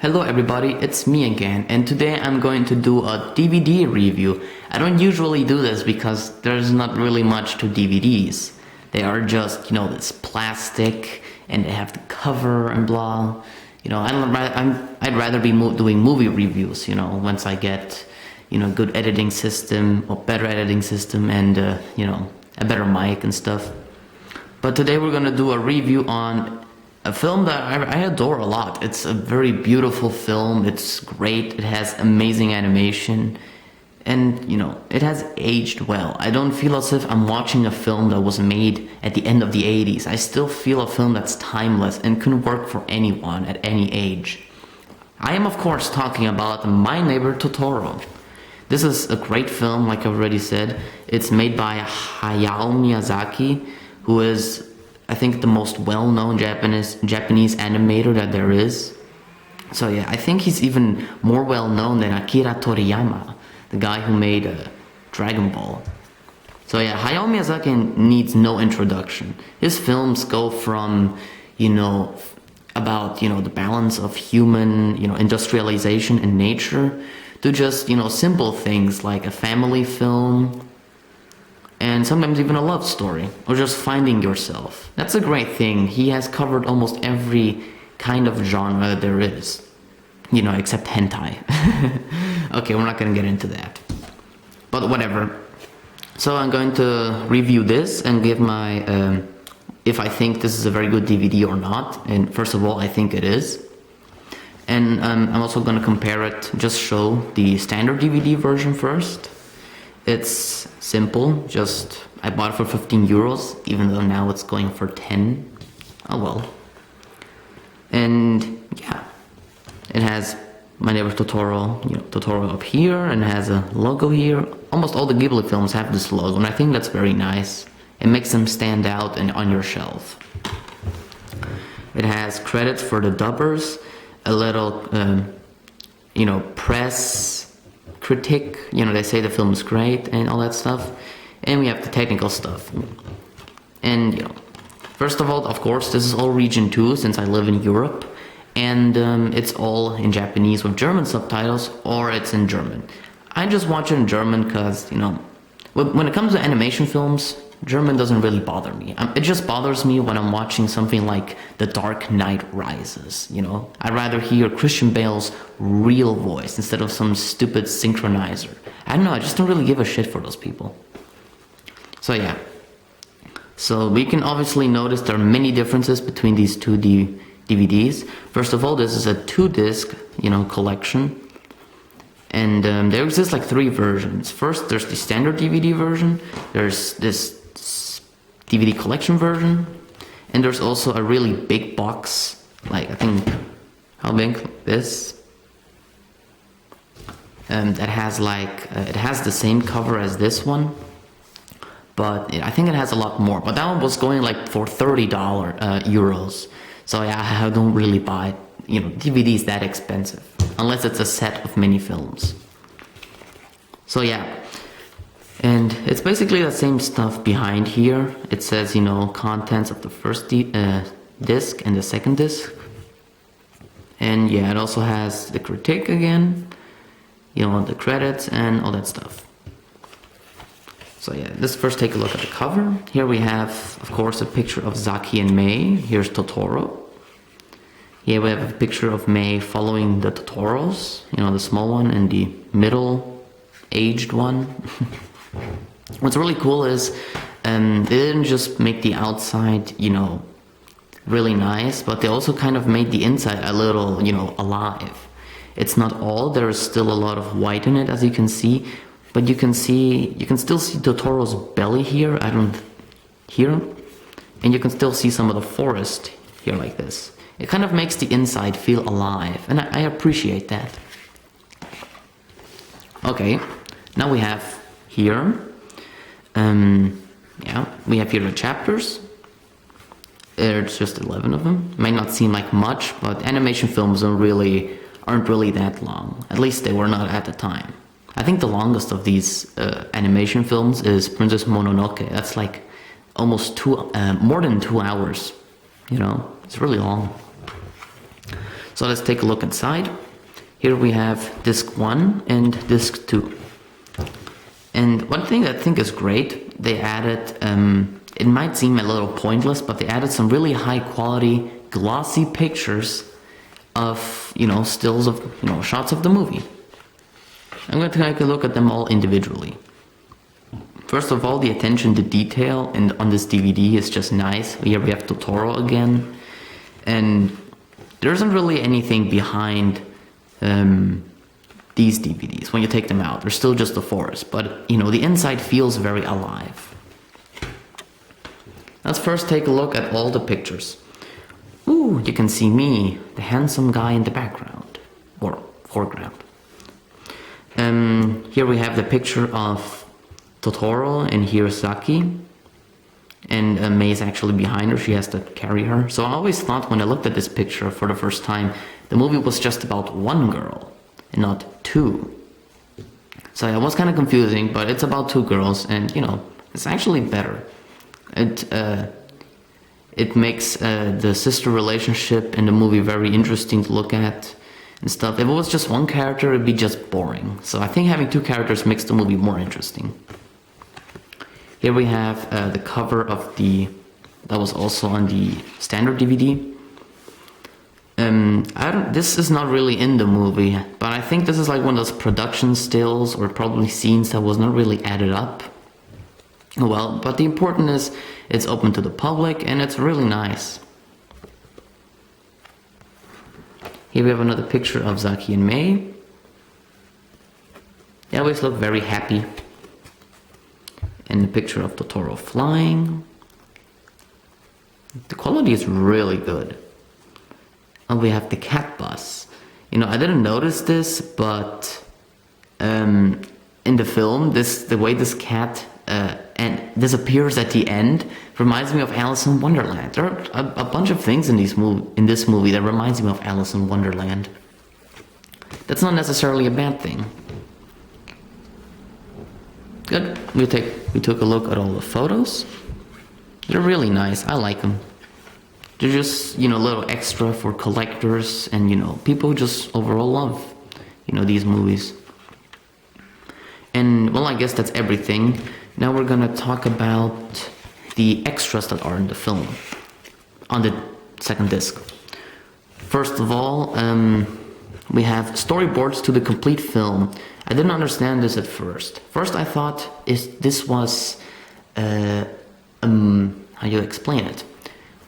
Hello everybody, it's me again, and today I'm going to do a DVD review. I don't usually do this because there's not really much to DVDs. They are just, this plastic, and they have the cover and blah. I'd rather be doing movie reviews, once I get, good editing system, or better editing system, and, a better mic and stuff. But today we're gonna do a review on a film that I adore a lot. It's a very beautiful film. It's great. It has amazing animation. And, it has aged well. I don't feel as if I'm watching a film that was made at the end of the 80s. I still feel a film that's timeless and can work for anyone at any age. I am, of course, talking about My Neighbor Totoro. This is a great film, like I already said. It's made by Hayao Miyazaki, who is, I think, the most well-known Japanese animator that there is. So yeah, I think he's even more well-known than Akira Toriyama, the guy who made Dragon Ball. So yeah, Hayao Miyazaki needs no introduction. His films go from, about, the balance of human, industrialization and nature, to just, simple things like a family film, and sometimes even a love story, or just finding yourself. That's a great thing. He has covered almost every kind of genre there is, except hentai. Okay, we're not gonna get into that, but whatever. So I'm going to review this and give my, if I think this is a very good DVD or not. And first of all, I think it is. And I'm also gonna compare it, just show the standard DVD version first. It's simple, I bought it for 15 euros, even though now it's going for 10. Oh well. And yeah, it has My Neighbor Totoro, Totoro up here, and it has a logo here. Almost all the Ghibli films have this logo, and I think that's very nice. It makes them stand out and on your shelf. It has credits for the dubbers, a little, press critique, they say the film is great and all that stuff, and we have the technical stuff. And first of all, of course, this is all region 2 since I live in Europe, and it's all in Japanese with German subtitles, or it's in German. I just watch it in German because, when it comes to animation films, German doesn't really bother me. It just bothers me when I'm watching something like The Dark Knight Rises, I'd rather hear Christian Bale's real voice instead of some stupid synchronizer. I don't know, I just don't really give a shit for those people. So yeah. So we can obviously notice there are many differences between these two DVDs. First of all, this is a 2-disc, collection. And there exist like 3 versions. First, there's the standard DVD version. There's this DVD collection version, and there's also a really big box, like I think, how big? This. That has it has the same cover as this one, but I think it has a lot more. But that one was going for $30 euros. So yeah, I don't really buy DVDs that expensive, unless it's a set of mini films. So yeah. And it's basically the same stuff behind here. It says, contents of the first disc and the second disc. And yeah, it also has the critique again, the credits and all that stuff. So yeah, let's first take a look at the cover. Here we have, of course, a picture of Zaki and Mei. Here's Totoro. Here we have a picture of Mei following the Totoros, the small one and the middle-aged one. What's really cool is they didn't just make the outside, really nice, but they also kind of made the inside a little, alive. It's not all, there is still a lot of white in it, as you can see, but you can still see Totoro's belly here, and you can still see some of the forest here like this. It kind of makes the inside feel alive, and I appreciate that. Okay, now we have here, we have here the chapters. There's just 11 of them. May not seem like much, but animation films aren't really that long. At least they were not at the time. I think the longest of these animation films is Princess Mononoke. That's almost more than 2 hours. It's really long. So let's take a look inside. Here we have disc 1 and disc 2. And one thing that I think is great, they added, it might seem a little pointless, but they added some really high quality glossy pictures of, stills of, shots of the movie. I'm going to take a look at them all individually. First of all, the attention to detail and on this DVD is just nice. Here we have Totoro again, and there isn't really anything behind these DVDs when you take them out. They're still just the forest, but the inside feels very alive. Let's first take a look at all the pictures. Ooh, you can see me, the handsome guy in the background, or foreground. Here we have the picture of Totoro and Hirosaki, and Mei is actually behind her. She has to carry her. So I always thought when I looked at this picture for the first time, the movie was just about one girl and not two. So it was kind of confusing, but it's about two girls, and it's actually better. It makes the sister relationship in the movie very interesting to look at and stuff. If it was just one character, it'd be just boring. So I think having two characters makes the movie more interesting. Here we have the cover of that was also on the standard DVD. This is not really in the movie, but I think this is like one of those production stills or probably scenes that was not really added up. Well, but the important is it's open to the public and it's really nice. Here we have another picture of Zaki and Mei. They always look very happy. And the picture of Totoro flying. The quality is really good. And we have the cat bus. I didn't notice this, but in the film, the way this cat disappears at the end reminds me of Alice in Wonderland. There are a bunch of things in this movie that reminds me of Alice in Wonderland. That's not necessarily a bad thing. Good. We took a look at all the photos. They're really nice. I like them. They're just, a little extra for collectors and, people who just overall love, these movies. And, well, I guess that's everything. Now we're gonna talk about the extras that are in the film on the second disc. First of all, we have storyboards to the complete film. I didn't understand this at first. First I thought this was, how do you explain it?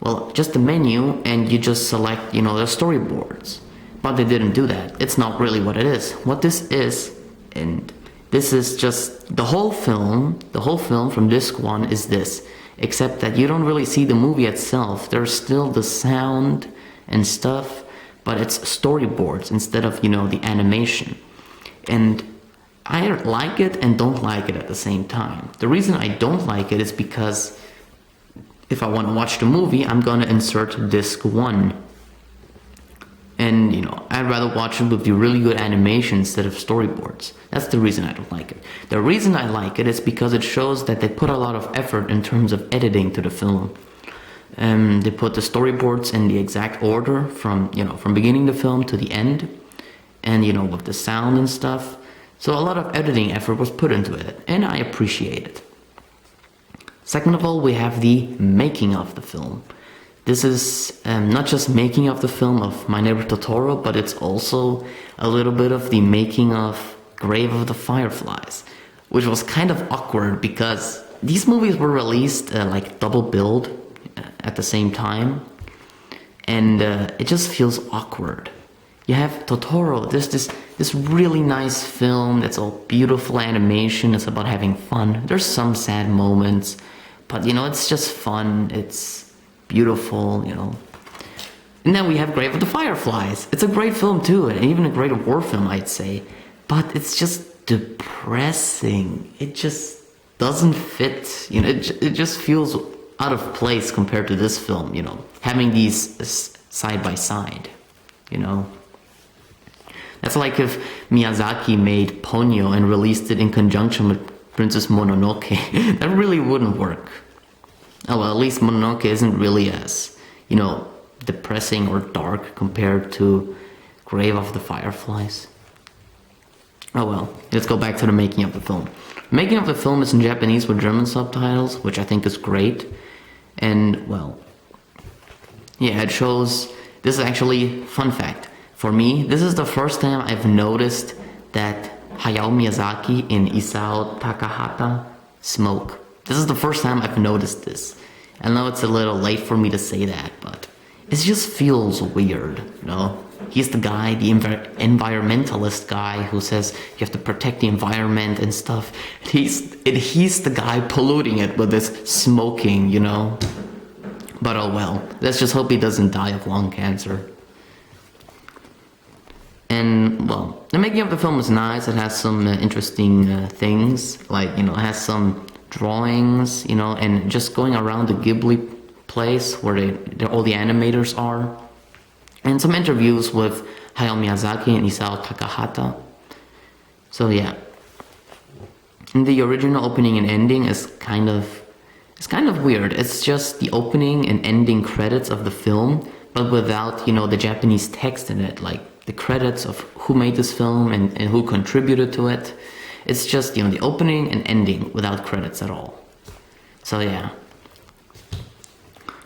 Well, just a menu and you just select, the storyboards. But they didn't do that. It's not really what it is. What this is, and this is just the whole film from disc 1 is this. Except that you don't really see the movie itself. There's still the sound and stuff, but it's storyboards instead of, the animation. And I like it and don't like it at the same time. The reason I don't like it is because if I want to watch the movie, I'm gonna insert disc 1. And, I'd rather watch it with the really good animation instead of storyboards. That's the reason I don't like it. The reason I like it is because it shows that they put a lot of effort in terms of editing to the film. They put the storyboards in the exact order from beginning the film to the end. And, with the sound and stuff. So a lot of editing effort was put into it. And I appreciate it. Second of all, we have the making of the film. This is not just making of the film of My Neighbor Totoro, but it's also a little bit of the making of Grave of the Fireflies, which was kind of awkward because these movies were released like double billed at the same time, and it just feels awkward. You have Totoro, there's this really nice film that's all beautiful animation, it's about having fun. There's some sad moments, but it's just fun, it's beautiful, And then we have Grave of the Fireflies. It's a great film too, and even a great war film, I'd say. But it's just depressing. It just doesn't fit. It just feels out of place compared to this film. Having these side by side. That's like if Miyazaki made Ponyo and released it in conjunction with Princess Mononoke. That really wouldn't work. Oh well, at least Mononoke isn't really as, depressing or dark compared to Grave of the Fireflies. Oh well, let's go back to the making of the film. Making of the film is in Japanese with German subtitles, which I think is great. And, well, yeah, it shows... This is actually, fun fact, for me, this is the first time I've noticed that Hayao Miyazaki and Isao Takahata smoke. This is the first time I've noticed this. I know it's a little late for me to say that, but it just feels weird, you know? He's the guy, the environmentalist guy who says you have to protect the environment and stuff. He's the guy polluting it with this smoking, you know? But oh well, let's just hope he doesn't die of lung cancer. And, well, the making of the film is nice. It has some interesting things, like, you know, it has some drawings, you know, and just going around the Ghibli place where all the animators are. And some interviews with Hayao Miyazaki and Isao Takahata. So yeah. And the original opening and ending is kind of weird. It's just the opening and ending credits of the film, but without, you know, the Japanese text in it, like the credits of who made this film and who contributed to it. It's just, you know, the opening and ending without credits at all. So yeah.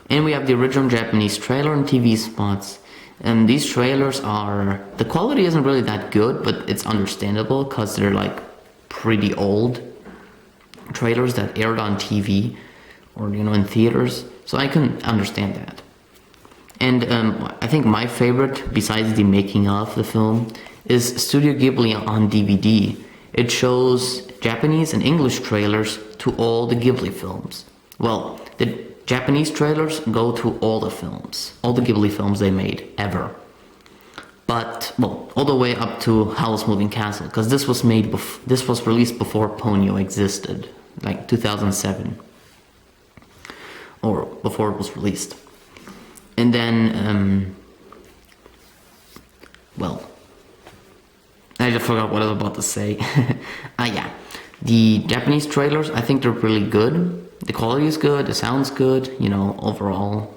And we have the original Japanese trailer and TV spots. And these trailers are... The quality isn't really that good, but it's understandable because they're like pretty old trailers that aired on TV or, you know, in theaters. So I can understand that. And I think my favorite, besides the making of the film, is Studio Ghibli on DVD. It shows Japanese and English trailers to all the Ghibli films. Well, the Japanese trailers go to all the films, all the Ghibli films they made, ever. But, well, all the way up to Howl's Moving Castle, because this was released before Ponyo existed, like 2007. Or before it was released. And then, well, I just forgot what I was about to say. Yeah. The Japanese trailers, I think they're really good. The quality is good, the sound's good, you know, overall.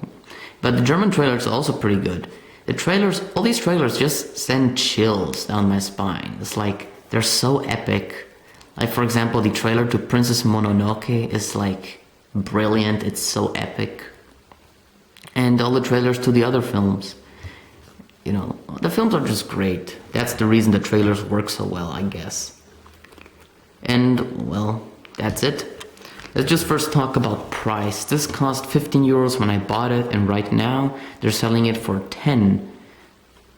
But the German trailers are also pretty good. The trailers, all these trailers just send chills down my spine. It's like, they're so epic. Like, for example, the trailer to Princess Mononoke is like brilliant, it's so epic. And all the trailers to the other films. You know, the films are just great. That's the reason the trailers work so well, I guess. And, well, that's it. Let's just first talk about price. This cost 15 euros when I bought it, and right now they're selling it for 10.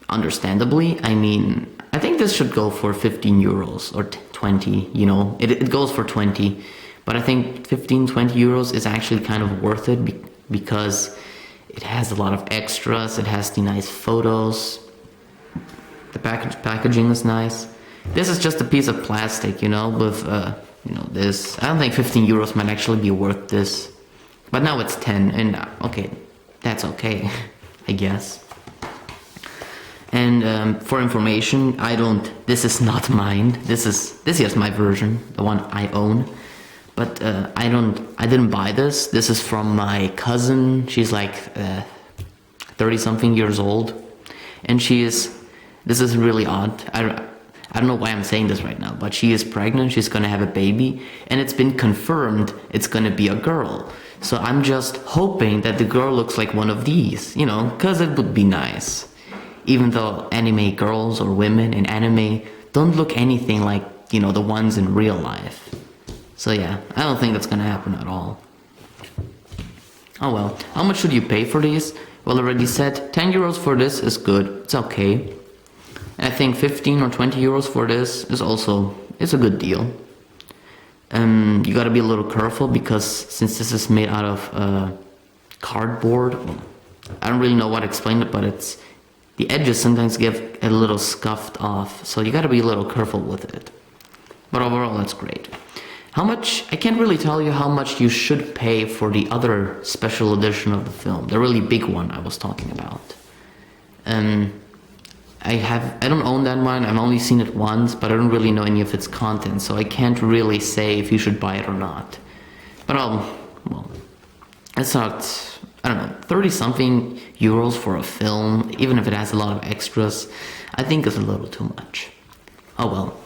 Understandably, I mean, I think this should go for 15 euros or 20, you know. It goes for 20, but I think 15, 20 euros is actually kind of worth it because it has a lot of extras, it has the nice photos, the packaging is nice. This is just a piece of plastic, you know, with you know, this. I don't think 15 euros might actually be worth this. But now it's 10, and okay, that's okay, I guess. And for information, this is not mine. This is my version, the one I own. But I didn't buy this. This is from my cousin. She's like 30-something years old. And this is really odd. I don't know why I'm saying this right now, but she is pregnant, she's gonna have a baby, and it's been confirmed it's gonna be a girl. So I'm just hoping that the girl looks like one of these, you know, cause it would be nice. Even though anime girls or women in anime don't look anything like, you know, the ones in real life. So yeah, I don't think that's gonna happen at all. Oh well, how much should you pay for these? Well, I already said 10 euros for this is good, it's okay. I think 15 or 20 euros for this is also, it's a good deal. You gotta be a little careful because since this is made out of cardboard, I don't really know what to explain it, but the edges sometimes get a little scuffed off, so you gotta be a little careful with it. But overall, that's great. How much, I can't really tell you how much you should pay for the other special edition of the film, the really big one I was talking about. I don't own that one, I've only seen it once, but I don't really know any of its content, so I can't really say if you should buy it or not. But well, it's not, I don't know, 30 something euros for a film, even if it has a lot of extras, I think is a little too much. Oh well.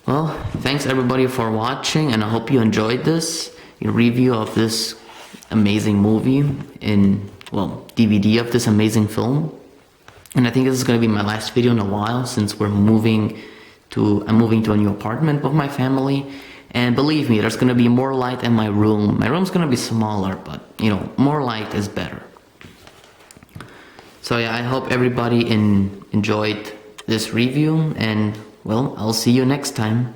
Well, thanks everybody for watching, and I hope you enjoyed this review of this amazing movie DVD of this amazing film. And I think this is going to be my last video in a while, since I'm moving to a new apartment with my family. And believe me, there's going to be more light in my room. My room's going to be smaller, but more light is better. So yeah, I hope everybody enjoyed this review, and well, I'll see you next time.